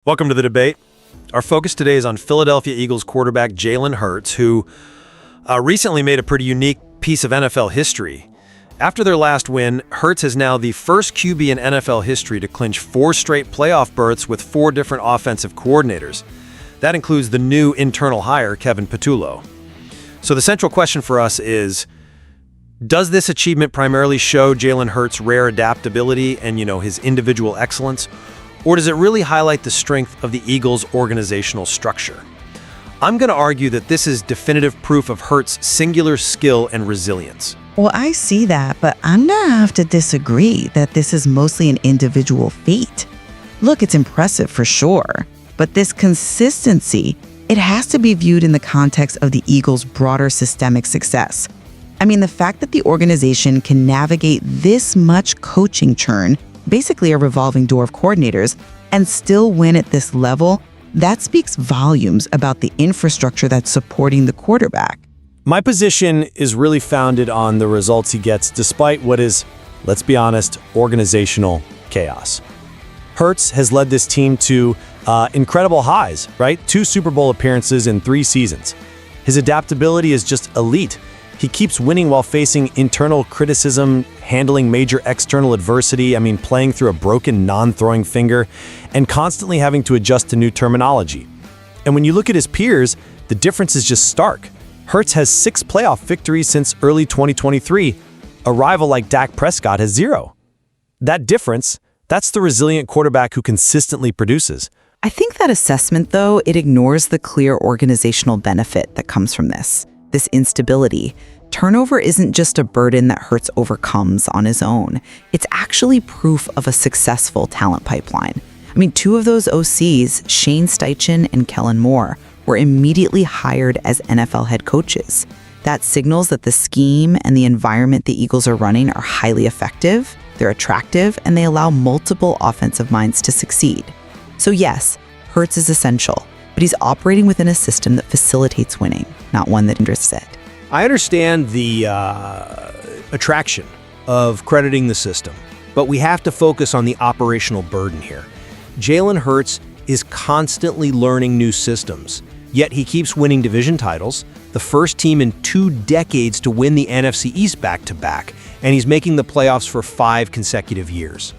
Welcome to the debate. Our focus today is on Philadelphia Eagles quarterback Jalen Hurts, who recently made a pretty unique piece of NFL history. After their last win, Hurts is now the first QB in NFL history to clinch 4 straight playoff berths with 4 different offensive coordinators. That includes the new internal hire, Kevin Patullo. So the central question for us is, does this achievement primarily show Jalen Hurts' rare adaptability and, his individual excellence? Or does it really highlight the strength of the Eagles' organizational structure? I'm going to argue that this is definitive proof of Hurts' singular skill and resilience. Well, I see that, but I'm going to have to disagree that this is mostly an individual feat. Look, it's impressive for sure, but this consistency, it has to be viewed in the context of the Eagles' broader systemic success. I mean, the fact that the organization can navigate this much coaching churn, basically a revolving door of coordinators, and still win at this level, that speaks volumes about the infrastructure that's supporting the quarterback. My position is really founded on the results he gets despite what is, let's be honest, organizational chaos. Hurts has led this team to incredible highs, right? 2 Super Bowl appearances in 3 seasons. His adaptability is just elite. He keeps winning while facing internal criticism, handling major external adversity, playing through a broken non-throwing finger, and constantly having to adjust to new terminology. And when you look at his peers, the difference is just stark. Hurts has 6 playoff victories since early 2023. A rival like Dak Prescott has 0. That difference, that's the resilient quarterback who consistently produces. I think that assessment, though, it ignores the clear organizational benefit that comes from this instability. Turnover isn't just a burden that Hurts overcomes on his own. It's actually proof of a successful talent pipeline. 2 of those OCs, Shane Steichen and Kellen Moore, were immediately hired as NFL head coaches. That signals that the scheme and the environment the Eagles are running are highly effective, they're attractive, and they allow multiple offensive minds to succeed. So yes, Hurts is essential, but he's operating within a system that facilitates winning, not one that hinders it. I understand the attraction of crediting the system, but we have to focus on the operational burden here. Jalen Hurts is constantly learning new systems, yet he keeps winning division titles, the first team in 2 decades to win the NFC East back-to-back, and he's making the playoffs for 5 consecutive years.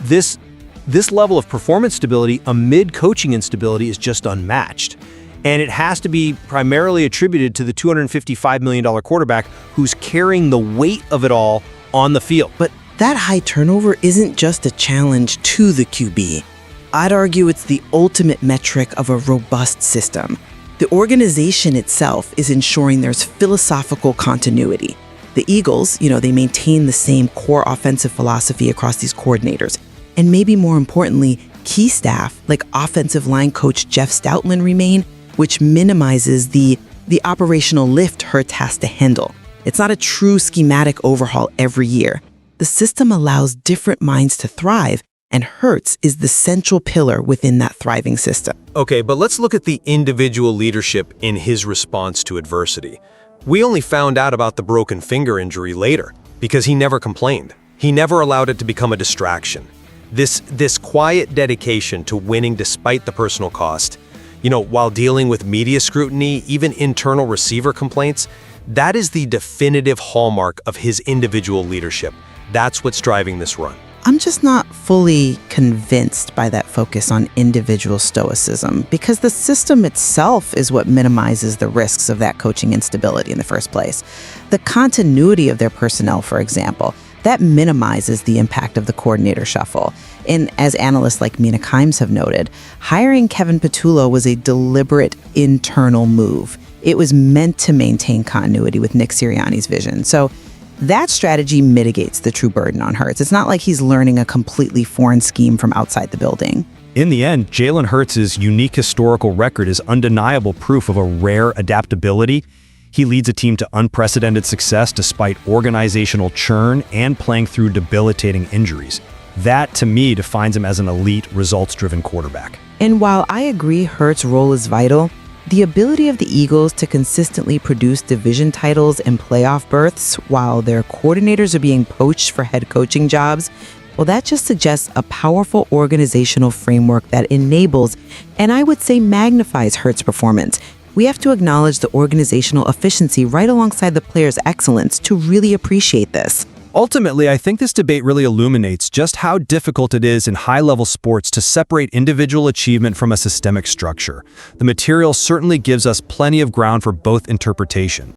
This level of performance stability amid coaching instability is just unmatched. And it has to be primarily attributed to the $255 million quarterback who's carrying the weight of it all on the field. But that high turnover isn't just a challenge to the QB. I'd argue it's the ultimate metric of a robust system. The organization itself is ensuring there's philosophical continuity. The Eagles, they maintain the same core offensive philosophy across these coordinators. And maybe more importantly, key staff like offensive line coach Jeff Stoutland remain, which minimizes the operational lift Hurts has to handle. It's not a true schematic overhaul every year. The system allows different minds to thrive, and Hurts is the central pillar within that thriving system. Okay, but let's look at the individual leadership in his response to adversity. We only found out about the broken finger injury later because he never complained. He never allowed it to become a distraction. This quiet dedication to winning despite the personal cost, while dealing with media scrutiny, even internal receiver complaints, that is the definitive hallmark of his individual leadership. That's what's driving this run. I'm just not fully convinced by that focus on individual stoicism, because the system itself is what minimizes the risks of that coaching instability in the first place. The continuity of their personnel, for example, that minimizes the impact of the coordinator shuffle. And as analysts like Mina Kimes have noted, hiring Kevin Patullo was a deliberate internal move. It was meant to maintain continuity with Nick Sirianni's vision. So that strategy mitigates the true burden on Hurts. It's not like he's learning a completely foreign scheme from outside the building. In the end, Jalen Hurts' unique historical record is undeniable proof of a rare adaptability. He leads a team to unprecedented success despite organizational churn and playing through debilitating injuries. That, to me, defines him as an elite, results-driven quarterback. And while I agree Hurts' role is vital, the ability of the Eagles to consistently produce division titles and playoff berths while their coordinators are being poached for head coaching jobs, Well, that just suggests a powerful organizational framework that enables, and I would say magnifies Hertz performance. We have to acknowledge the organizational efficiency right alongside the player's excellence to really appreciate this. Ultimately, I think this debate really illuminates just how difficult it is in high-level sports to separate individual achievement from a systemic structure. The material certainly gives us plenty of ground for both interpretation.